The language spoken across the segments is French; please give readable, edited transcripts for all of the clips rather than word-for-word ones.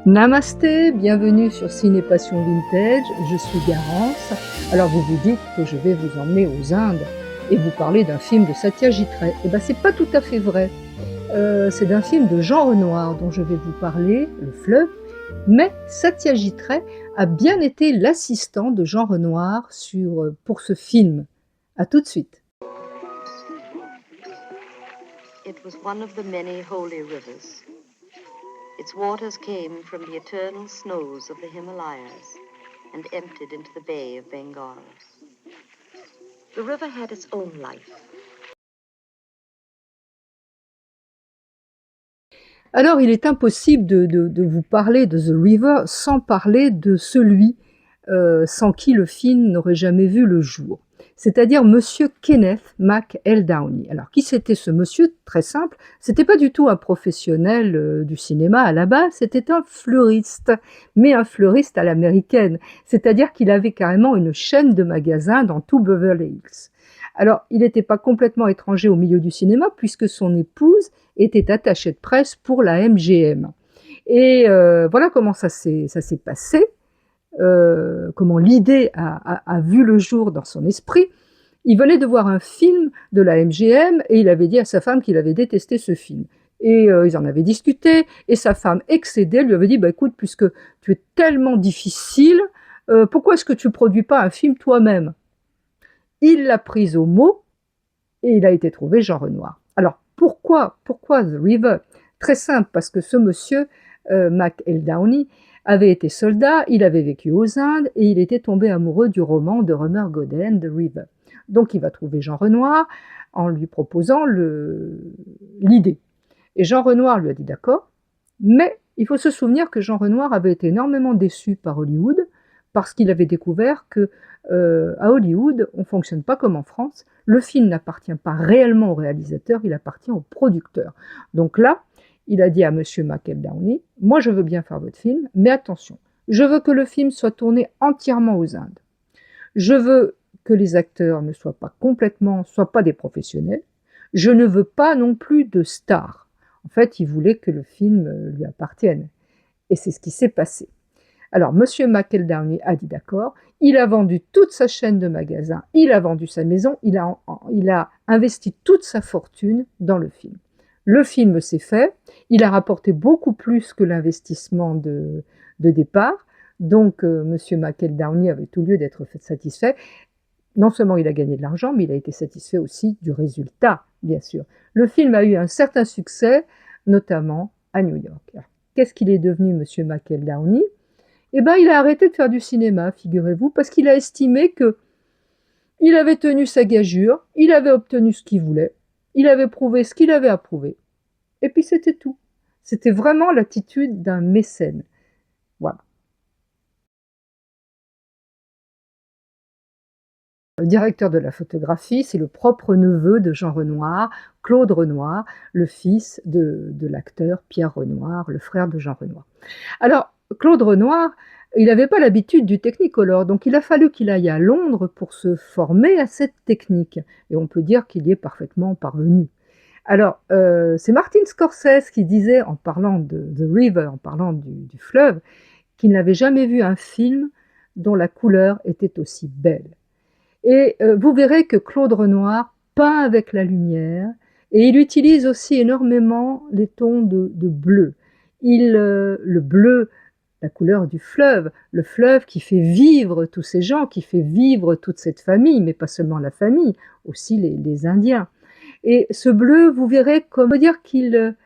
Namasté, bienvenue sur Ciné Passion Vintage, je suis Garance. Alors vous vous dites que je vais vous emmener aux Indes et vous parler d'un film de Satyajit Ray. Eh bien c'est pas tout à fait vrai. C'est d'un film de Jean Renoir dont je vais vous parler, Le Fleuve. Mais Satyajit Ray a bien été l'assistant de Jean Renoir pour ce film. À tout de suite. It was one of the many holy rivers. Its waters came from the eternal snows of the Himalayas and emptied into the Bay of Bengal. The river had its own life. Alors, il est impossible de vous parler de The River sans parler de celui sans qui le film n'aurait jamais vu le jour. C'est-à-dire Monsieur Kenneth McEldowney. Alors, qui c'était ce monsieur? Très simple. C'était pas du tout un professionnel du cinéma à la base, c'était un fleuriste, mais un fleuriste à l'américaine. C'est-à-dire qu'il avait carrément une chaîne de magasins dans tout Beverly Hills. Alors, il n'était pas complètement étranger au milieu du cinéma puisque son épouse était attachée de presse pour la MGM. Et voilà comment ça s'est passé. Comment l'idée a vu le jour dans son esprit. Il venait de voir un film de la MGM et il avait dit à sa femme qu'il avait détesté ce film. Et ils en avaient discuté et sa femme, excédée, lui avait dit bah, « écoute, puisque tu es tellement difficile, pourquoi est-ce que tu ne produis pas un film toi-même » Il l'a prise au mot et il a été trouvé Jean Renoir. Alors pourquoi The River? Très simple, parce que ce monsieur, McEldowney, avait été soldat, il avait vécu aux Indes et il était tombé amoureux du roman de Romer Godden, The River. Donc il va trouver Jean Renoir en lui proposant l'idée. Et Jean Renoir lui a dit d'accord, mais il faut se souvenir que Jean Renoir avait été énormément déçu par Hollywood parce qu'il avait découvert que à Hollywood, on ne fonctionne pas comme en France. Le film n'appartient pas réellement au réalisateur, il appartient au producteur. Donc là, il a dit à Monsieur McEldowney, moi je veux bien faire votre film, mais attention, je veux que le film soit tourné entièrement aux Indes. Je veux que les acteurs ne soient pas des professionnels. Je ne veux pas non plus de stars. En fait, il voulait que le film lui appartienne. Et c'est ce qui s'est passé. Alors, Monsieur McEldowney a dit d'accord, il a vendu toute sa chaîne de magasins, il a vendu sa maison, il a investi toute sa fortune dans le film. Le film s'est fait, il a rapporté beaucoup plus que l'investissement de départ, donc Monsieur McEldowney avait tout lieu d'être satisfait. Non seulement il a gagné de l'argent, mais il a été satisfait aussi du résultat, bien sûr. Le film a eu un certain succès, notamment à New York. Qu'est-ce qu'il est devenu, Monsieur McEldowney? Eh bien, il a arrêté de faire du cinéma, figurez-vous, parce qu'il a estimé que il avait tenu sa gageure, il avait obtenu ce qu'il voulait, il avait prouvé ce qu'il avait à prouver, et puis c'était tout. C'était vraiment l'attitude d'un mécène. Voilà. Le directeur de la photographie, c'est le propre neveu de Jean Renoir, Claude Renoir, le fils de l'acteur Pierre Renoir, le frère de Jean Renoir. Alors, Claude Renoir, il n'avait pas l'habitude du Technicolor, donc il a fallu qu'il aille à Londres pour se former à cette technique. Et on peut dire qu'il y est parfaitement parvenu. Alors, c'est Martin Scorsese qui disait, en parlant de The River, en parlant du fleuve, qu'il n'avait jamais vu un film dont la couleur était aussi belle. Et vous verrez que Claude Renoir peint avec la lumière et il utilise aussi énormément les tons de bleu. Le bleu, la couleur du fleuve, le fleuve qui fait vivre tous ces gens, qui fait vivre toute cette famille, mais pas seulement la famille, aussi les Indiens. Et ce bleu, vous verrez, comme dire qu'il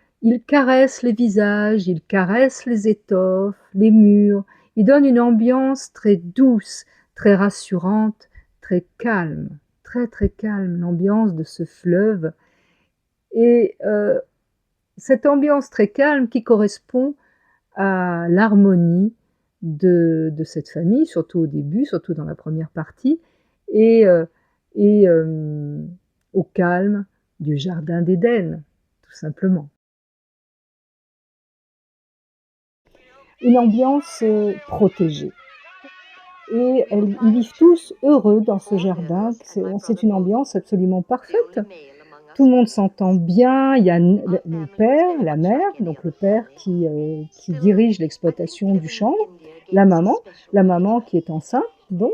caresse les visages, il caresse les étoffes, les murs, il donne une ambiance très douce, très rassurante, très calme, très très calme, l'ambiance de ce fleuve. Et cette ambiance très calme qui correspond à l'harmonie de cette famille, surtout au début, surtout dans la première partie, et au calme du jardin d'Éden, tout simplement. Une ambiance protégée. Et ils vivent tous heureux dans ce jardin. C'est une ambiance absolument parfaite. Tout le monde s'entend bien. Il y a le père, la mère, donc le père qui dirige l'exploitation du chanvre, la maman qui est enceinte, donc,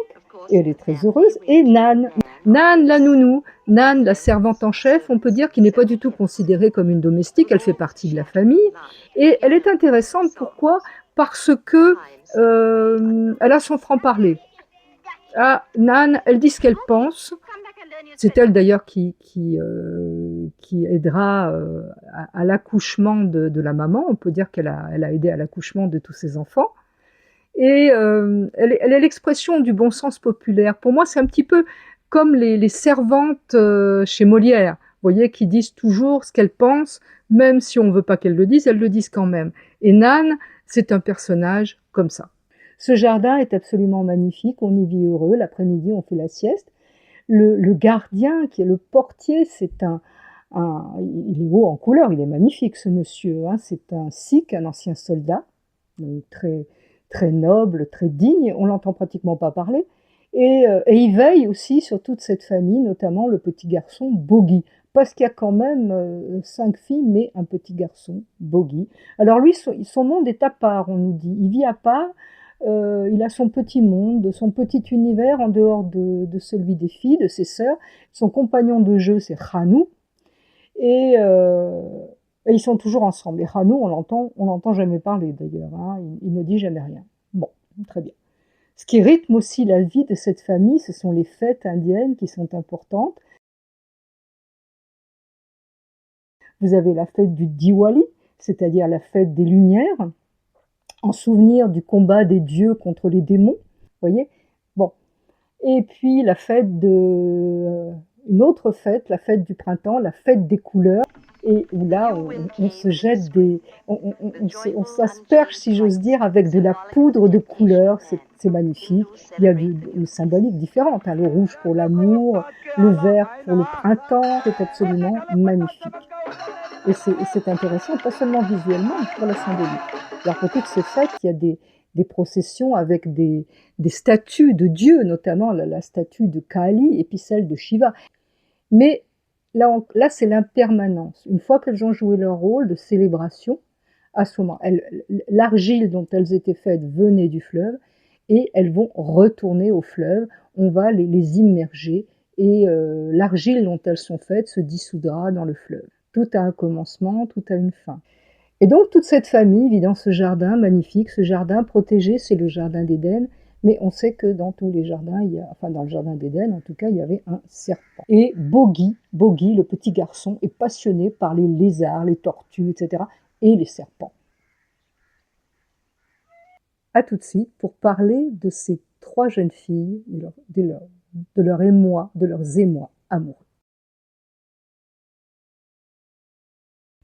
et elle est très heureuse, et Nan. Nan, la nounou, Nan, la servante en chef, on peut dire qu'il n'est pas du tout considérée comme une domestique, elle fait partie de la famille, et elle est intéressante, pourquoi? Parce que elle a son franc-parler. Ah, Nan, elle dit ce qu'elle pense. C'est elle d'ailleurs qui aidera à l'accouchement de la maman. On peut dire qu'elle a aidé à l'accouchement de tous ses enfants. Et elle est l'expression du bon sens populaire. Pour moi, c'est un petit peu comme les servantes chez Molière, vous voyez, qui disent toujours ce qu'elles pensent, même si on ne veut pas qu'elles le disent, elles le disent quand même. Et Nan, c'est un personnage comme ça. Ce jardin est absolument magnifique, on y vit heureux, l'après-midi on fait la sieste. Le gardien, qui est le portier, il est haut en couleur, il est magnifique ce monsieur, hein. C'est un sikh, un ancien soldat, donc très noble, très digne, on l'entend pratiquement pas parler, et il veille aussi sur toute cette famille, notamment le petit garçon Bogi, parce qu'il y a quand même 5 filles, mais un petit garçon, Bogi. Alors lui, son monde est à part, on nous dit, il vit à part, il a son petit monde, son petit univers en dehors de celui des filles, de ses sœurs. Son compagnon de jeu, c'est Hanou, et, et ils sont toujours ensemble. Et Hanou, on l'entend jamais parler d'ailleurs, hein, il ne dit jamais rien. Bon, très bien. Ce qui rythme aussi la vie de cette famille, ce sont les fêtes indiennes qui sont importantes. Vous avez la fête du Diwali, c'est-à-dire la fête des Lumières, en souvenir du combat des dieux contre les démons, vous voyez. Bon. Et puis la fête une autre fête, la fête du printemps, la fête des couleurs, et où là on se jette on s'asperge, si j'ose dire, avec de la poudre de couleurs, c'est magnifique. Il y a une symbolique différente, hein, le rouge pour l'amour, le vert pour le printemps, c'est absolument magnifique. Et c'est intéressant, pas seulement visuellement, mais pour la symbolique. Alors pour toutes ces fêtes, il y a des processions avec des statues de dieux, notamment la statue de Kali et puis celle de Shiva. Mais là c'est l'impermanence. Une fois qu'elles ont joué leur rôle de célébration, à ce moment, l'argile dont elles étaient faites venait du fleuve et elles vont retourner au fleuve. On va les immerger et l'argile dont elles sont faites se dissoudra dans le fleuve. Tout a un commencement, tout a une fin. Et donc toute cette famille vit dans ce jardin magnifique, ce jardin protégé, c'est le jardin d'Éden, mais on sait que dans tous les jardins, enfin dans le jardin d'Éden en tout cas, il y avait un serpent. Et Bogi, le petit garçon, est passionné par les lézards, les tortues, etc. et les serpents. À tout de suite pour parler de ces 3 jeunes filles, de leur émoi, de leurs émois amoureux.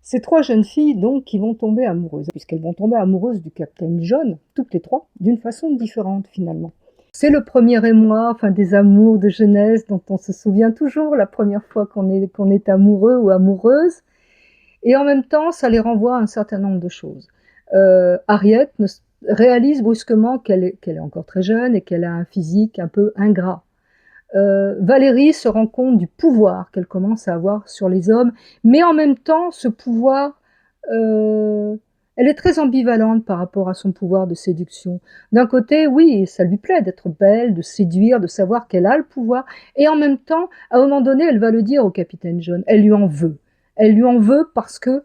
Ces 3 jeunes filles, donc, qui vont tomber amoureuses, puisqu'elles vont tomber amoureuses du capitaine John, toutes les 3, d'une façon différente finalement. C'est le premier émoi, enfin des amours de jeunesse dont on se souvient toujours, la première fois qu'on est amoureux ou amoureuse, et en même temps, ça les renvoie à un certain nombre de choses. Harriet réalise brusquement qu'elle est encore très jeune et qu'elle a un physique un peu ingrat. Valérie se rend compte du pouvoir qu'elle commence à avoir sur les hommes, mais en même temps, ce pouvoir, elle est très ambivalente par rapport à son pouvoir de séduction. D'un côté, oui, ça lui plaît d'être belle, de séduire, de savoir qu'elle a le pouvoir, et en même temps, à un moment donné, elle va le dire au capitaine John, elle lui en veut. Elle lui en veut parce que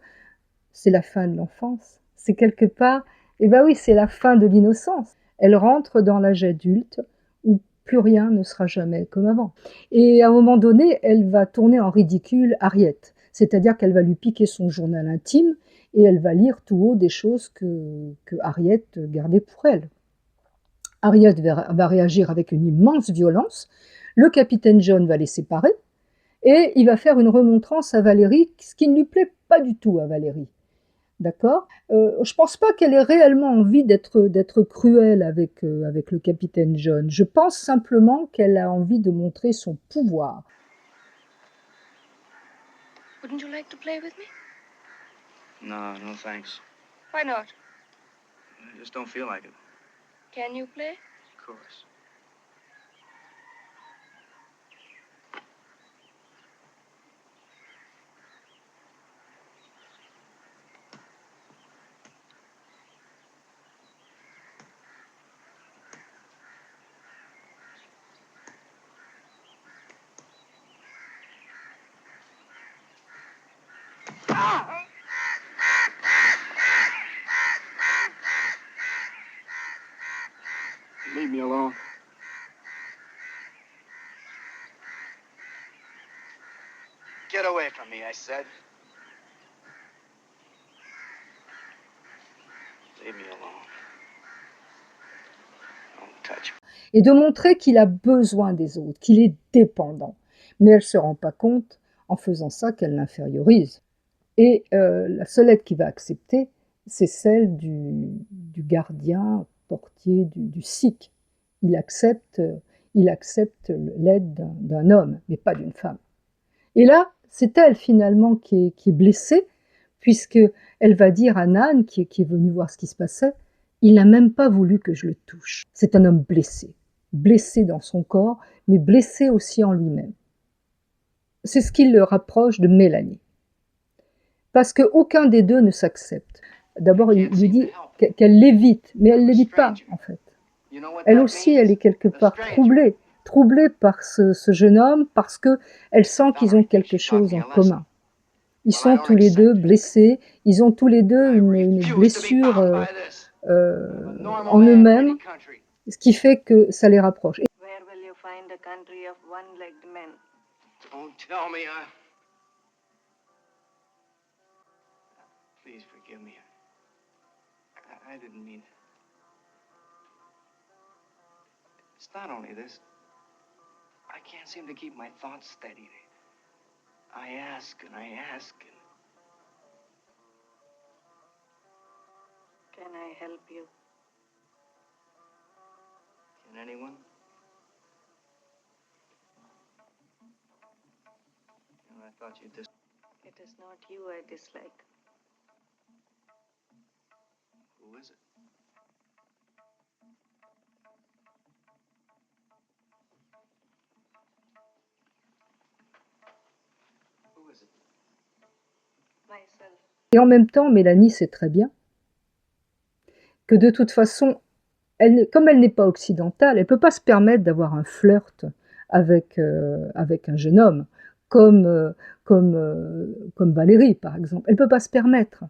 c'est la fin de l'enfance. C'est quelque part, eh ben oui, c'est la fin de l'innocence. Elle rentre dans l'âge adulte où plus rien ne sera jamais comme avant. Et à un moment donné, elle va tourner en ridicule Harriet. C'est-à-dire qu'elle va lui piquer son journal intime et elle va lire tout haut des choses que Harriet gardait pour elle. Harriet va réagir avec une immense violence. Le capitaine John va les séparer et il va faire une remontrance à Valérie, ce qui ne lui plaît pas du tout à Valérie. D'accord. Je pense pas qu'elle ait réellement envie d'être cruelle avec le capitaine John. Je pense simplement qu'elle a envie de montrer son pouvoir. Wouldn't you like to play with me? No, no thanks. Why not? I just don't feel like it. Can you play? Of course. Leave me alone. Get away from me, I said. Leave me alone. Don't touch me. Et de montrer qu'il a besoin des autres, qu'il est dépendant. Mais elle ne se rend pas compte, en faisant ça, qu'elle l'infériorise. Et la seule aide qu'il va accepter, c'est celle du gardien, portier du sikh. Il accepte l'aide d'un homme, mais pas d'une femme. Et là, c'est elle finalement qui est blessée, puisqu'elle va dire à Nan, qui est venue voir ce qui se passait, « Il n'a même pas voulu que je le touche. » C'est un homme blessé, blessé dans son corps, mais blessé aussi en lui-même. C'est ce qui le rapproche de Mélanie. Parce qu'aucun des deux ne s'accepte. D'abord, il lui dit qu'elle l'évite, mais elle ne l'évite pas, en fait. Elle aussi, elle est quelque part troublée par ce jeune homme, parce qu'elle sent qu'ils ont quelque chose en commun. Ils sont tous les deux blessés, ils ont tous les deux une blessure en eux-mêmes, ce qui fait que ça les rapproche. Where will you find a country of one-legged men? Don't tell me Please forgive me. I didn't mean it. It's not only this. I can't seem to keep my thoughts steady. I ask and I ask and... Can I help you? Can anyone? I thought you dis... It is not you I dislike. Who is it? Who is it? Myself. Et en même temps, Mélanie sait très bien que de toute façon, comme elle n'est pas occidentale, elle ne peut pas se permettre d'avoir un flirt avec un jeune homme, comme Valérie, par exemple. Elle ne peut pas se permettre.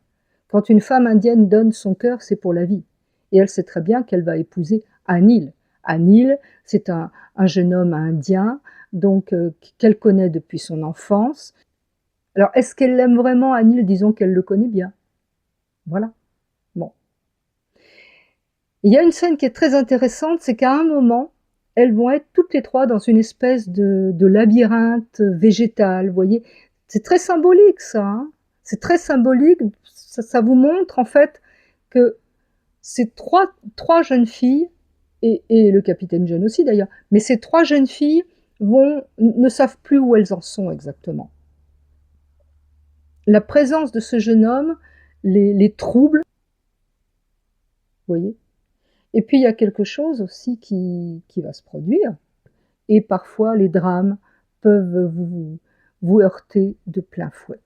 Quand une femme indienne donne son cœur, c'est pour la vie. Et elle sait très bien qu'elle va épouser Anil. Anil, c'est un jeune homme indien, donc qu'elle connaît depuis son enfance. Alors, est-ce qu'elle l'aime vraiment, Anil? Disons qu'elle le connaît bien. Voilà. Bon. Il y a une scène qui est très intéressante, c'est qu'à un moment, elles vont être toutes les trois dans une espèce de labyrinthe végétal, vous voyez. C'est très symbolique, ça. Hein, c'est très symbolique. Ça vous montre, en fait, que ces trois jeunes filles, et le capitaine John aussi d'ailleurs, mais ces trois jeunes filles ne savent plus où elles en sont exactement. La présence de ce jeune homme les trouble, vous voyez. Et puis il y a quelque chose aussi qui va se produire, et parfois les drames peuvent vous heurter de plein fouet.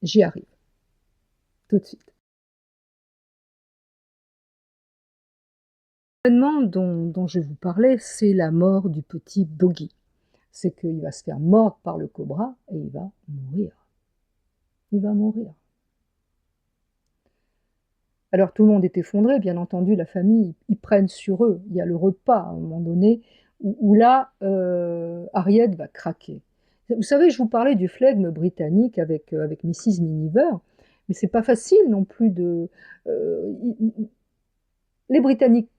J'y arrive, tout de suite. L'événement dont je vais vous parler, c'est la mort du petit Boggy. C'est qu'il va se faire mordre par le cobra et il va mourir. Il va mourir. Alors tout le monde est effondré, bien entendu, la famille, ils prennent sur eux. Il y a le repas à un moment donné où là, Harriet va craquer. Vous savez, je vous parlais du flegme britannique avec Mrs. Miniver, mais c'est pas facile non plus de... les Britanniques,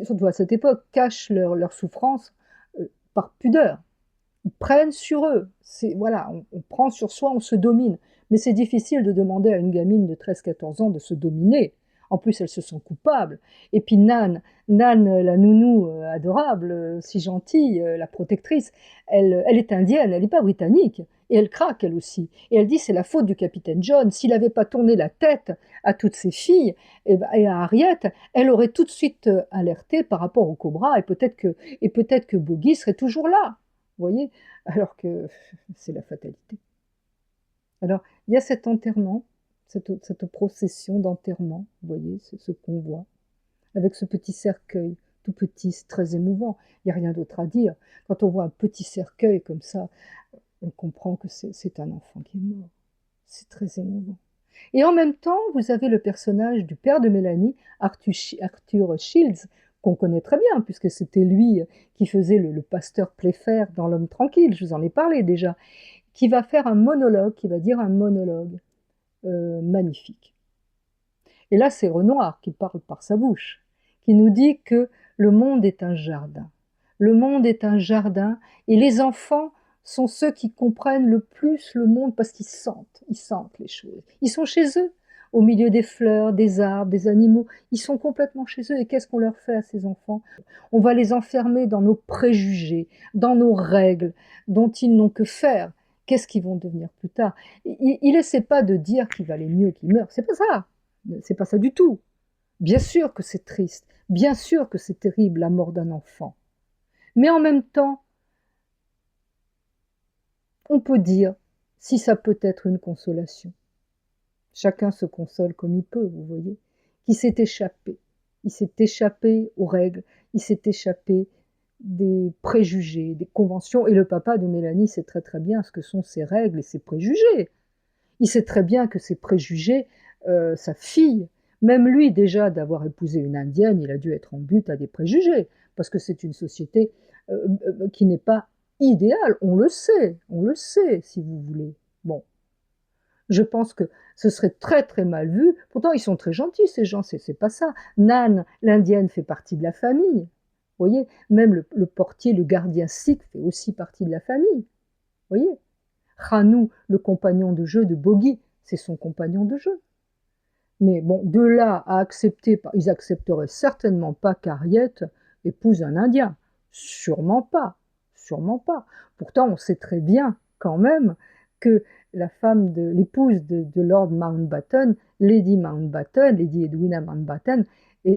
surtout à cette époque, cachent leur souffrance par pudeur. Ils prennent sur eux. Voilà, on prend sur soi, on se domine. Mais c'est difficile de demander à une gamine de 13-14 ans de se dominer. En plus, elle se sent coupable. Et puis Nan, la nounou adorable, si gentille, la protectrice, elle est indienne, elle n'est pas britannique. Et elle craque, elle aussi. Et elle dit, c'est la faute du capitaine John. S'il n'avait pas tourné la tête à toutes ses filles et à Harriet, elle aurait tout de suite alerté par rapport au cobra. Et peut-être que Boggy serait toujours là. Vous voyez, alors que c'est la fatalité. Alors, il y a cet enterrement, cette procession d'enterrement, vous voyez, ce convoi, avec ce petit cercueil, tout petit, c'est très émouvant, il n'y a rien d'autre à dire. Quand on voit un petit cercueil comme ça, on comprend que c'est un enfant qui est mort. C'est très émouvant. Et en même temps, vous avez le personnage du père de Mélanie, Arthur Shields, qu'on connaît très bien, puisque c'était lui qui faisait le pasteur Playfair dans L'Homme tranquille, je vous en ai parlé déjà, qui va faire un monologue, qui va dire un monologue magnifique. Et là, c'est Renoir qui parle par sa bouche, qui nous dit que le monde est un jardin. Le monde est un jardin, et les enfants sont ceux qui comprennent le plus le monde parce qu'ils sentent les choses. Ils sont chez eux, au milieu des fleurs, des arbres, des animaux. Ils sont complètement chez eux. Et qu'est-ce qu'on leur fait à ces enfants? On va les enfermer dans nos préjugés, dans nos règles, dont ils n'ont que faire. Qu'est-ce qu'ils vont devenir plus tard? Il n'essaie pas de dire qu'il valait mieux qu'ils meurent. C'est pas ça. C'est pas ça du tout. Bien sûr que c'est triste. Bien sûr que c'est terrible, la mort d'un enfant. Mais en même temps, on peut dire si ça peut être une consolation. Chacun se console comme il peut, vous voyez, qui s'est échappé. Il s'est échappé aux règles, il s'est échappé des préjugés, des conventions. Et le papa de Mélanie sait très très bien ce que sont ces règles et ces préjugés. Il sait très bien que ces préjugés, sa fille, même lui déjà d'avoir épousé une indienne, il a dû être en but à des préjugés, parce que c'est une société qui n'est pas idéale, on le sait, si vous voulez. Bon, je pense que ce serait très très mal vu. Pourtant, ils sont très gentils, ces gens, c'est pas ça. Nan, l'indienne, fait partie de la famille. Vous voyez, même le portier, le gardien sikh fait aussi partie de la famille. Vous voyez, Ranu, le compagnon de jeu de Bogie, c'est son compagnon de jeu. Mais bon, de là à accepter, ils accepteraient certainement pas qu'Harriet épouse un Indien. Sûrement pas, sûrement pas. Pourtant, on sait très bien quand même que l'épouse de Lord Mountbatten, Lady Mountbatten, Lady Edwina Mountbatten,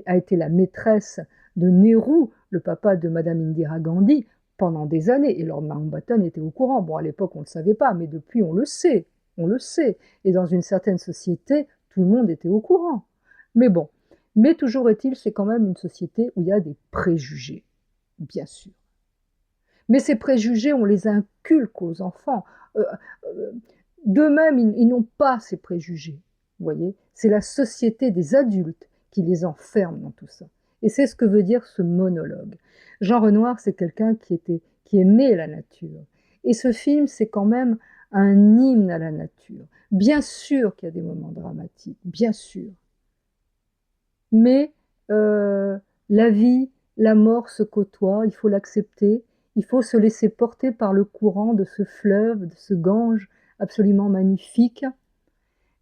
a été la maîtresse de Nehru, le papa de Madame Indira Gandhi, pendant des années. Et Lord Mountbatten était au courant. Bon, à l'époque, on ne le savait pas, mais depuis, on le sait. On le sait. Et dans une certaine société, tout le monde était au courant. Mais bon. Mais toujours est-il, c'est quand même une société où il y a des préjugés, bien sûr. Mais ces préjugés, on les inculque aux enfants. D'eux-mêmes, ils n'ont pas ces préjugés. Vous voyez, c'est la société des adultes qui les enferme dans tout ça. Et c'est ce que veut dire ce monologue. Jean Renoir, c'est quelqu'un qui aimait la nature. Et ce film, c'est quand même un hymne à la nature. Bien sûr qu'il y a des moments dramatiques, bien sûr. Mais la vie, la mort se côtoient, il faut l'accepter, il faut se laisser porter par le courant de ce fleuve, de ce Gange absolument magnifique.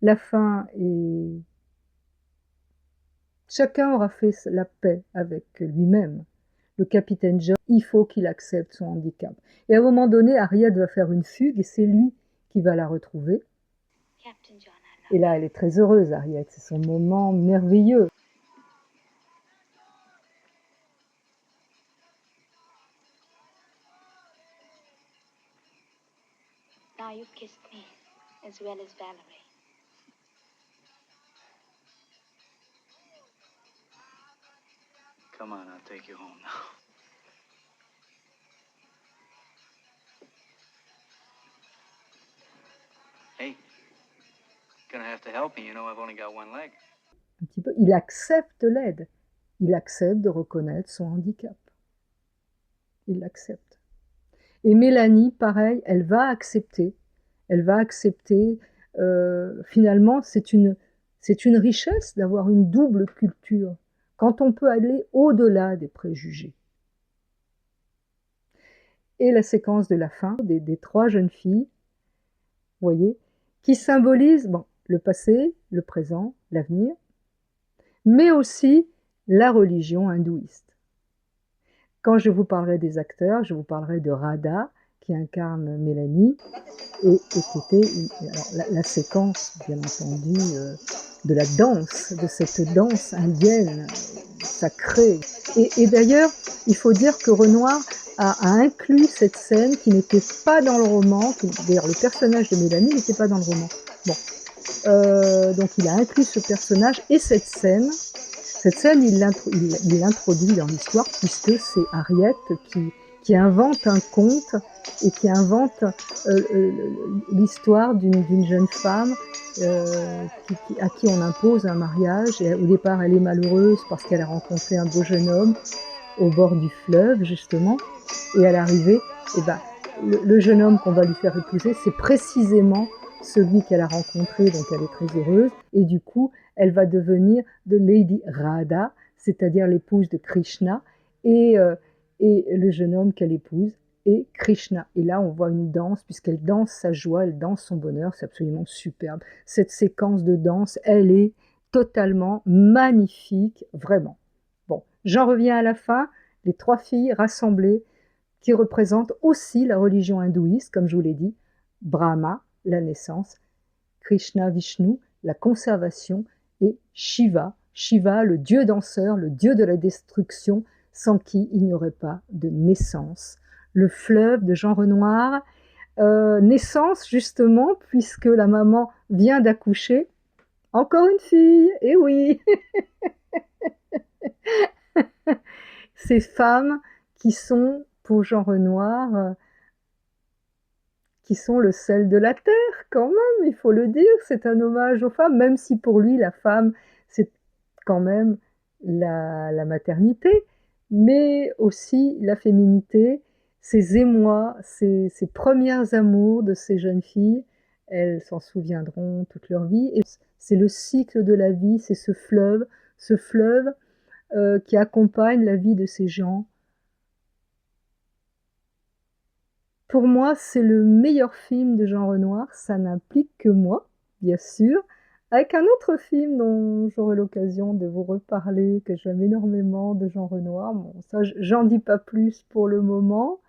La fin est... Chacun aura fait la paix avec lui-même. Le capitaine John, il faut qu'il accepte son handicap. Et à un moment donné, Harriet va faire une fugue et c'est lui qui va la retrouver. Et là, elle est très heureuse, Harriet. C'est son moment merveilleux. Now you've kissed me, as well as Valerie. Come on, I'll take you home now. Hey, gonna have to help me. You know I've only got one leg. Un petit peu. Il accepte l'aide. Il accepte de reconnaître son handicap. Il l'accepte. Et Mélanie, pareil, elle va accepter. Elle va accepter. Finalement, c'est une richesse d'avoir une double culture. Quand on peut aller au-delà des préjugés. Et la séquence de la fin des trois jeunes filles, vous voyez, qui symbolise le passé, le présent, l'avenir, mais aussi la religion hindouiste. Quand je vous parlerai des acteurs, je vous parlerai de Radha, qui incarne Mélanie, et était la séquence, bien entendu, de la danse, de cette danse indienne sacrée. Et d'ailleurs, il faut dire que Renoir a inclus cette scène qui n'était pas dans le roman. D'ailleurs, le personnage de Mélanie n'était pas dans le roman. Bon. Donc, il a inclus ce personnage et cette scène. Cette scène, il l'introduit dans l'histoire puisque c'est Harriet qui invente un conte et qui invente l'histoire d'une jeune femme à qui on impose un mariage. Et au départ, elle est malheureuse parce qu'elle a rencontré un beau jeune homme au bord du fleuve, justement. Et à l'arrivée, eh ben, le jeune homme qu'on va lui faire épouser, c'est précisément celui qu'elle a rencontré, donc elle est très heureuse. Et du coup, elle va devenir de Lady Radha, c'est-à-dire l'épouse de Krishna, et le jeune homme qu'elle épouse est Krishna. Et là, on voit une danse, puisqu'elle danse sa joie, elle danse son bonheur, c'est absolument superbe. Cette séquence de danse, elle est totalement magnifique, vraiment. Bon, j'en reviens à la fin, les 3 filles rassemblées qui représentent aussi la religion hindouiste, comme je vous l'ai dit, Brahma, la naissance, Krishna, Vishnu, la conservation, et Shiva, Shiva, le dieu danseur, le dieu de la destruction, sans qui il n'y aurait pas de naissance. Le fleuve de Jean Renoir, naissance justement, puisque la maman vient d'accoucher, encore une fille, et oui. Ces femmes qui sont, pour Jean Renoir, qui sont le sel de la terre, quand même, il faut le dire, c'est un hommage aux femmes, même si pour lui, la femme, c'est quand même la maternité, mais aussi la féminité, ces émois, ces premiers amours de ces jeunes filles, elles s'en souviendront toute leur vie, et c'est le cycle de la vie, c'est ce fleuve qui accompagne la vie de ces gens. Pour moi, c'est le meilleur film de Jean Renoir, ça n'implique que moi, bien sûr, avec un autre film dont j'aurai l'occasion de vous reparler, que j'aime énormément de Jean Renoir. Bon, ça, j'en dis pas plus pour le moment.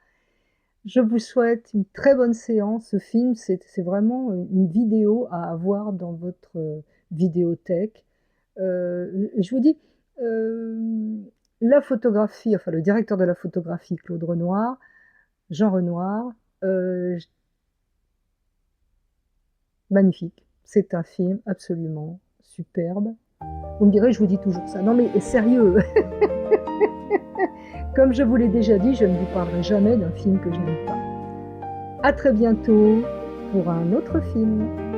Je vous souhaite une très bonne séance. Ce film, c'est vraiment une vidéo à avoir dans votre vidéothèque. Je vous dis, la photographie, enfin le directeur de la photographie, Claude Renoir, Jean Renoir, magnifique. C'est un film absolument superbe. Vous me direz, je vous dis toujours ça. Non mais sérieux. Comme je vous l'ai déjà dit, je ne vous parlerai jamais d'un film que je n'aime pas. À très bientôt pour un autre film.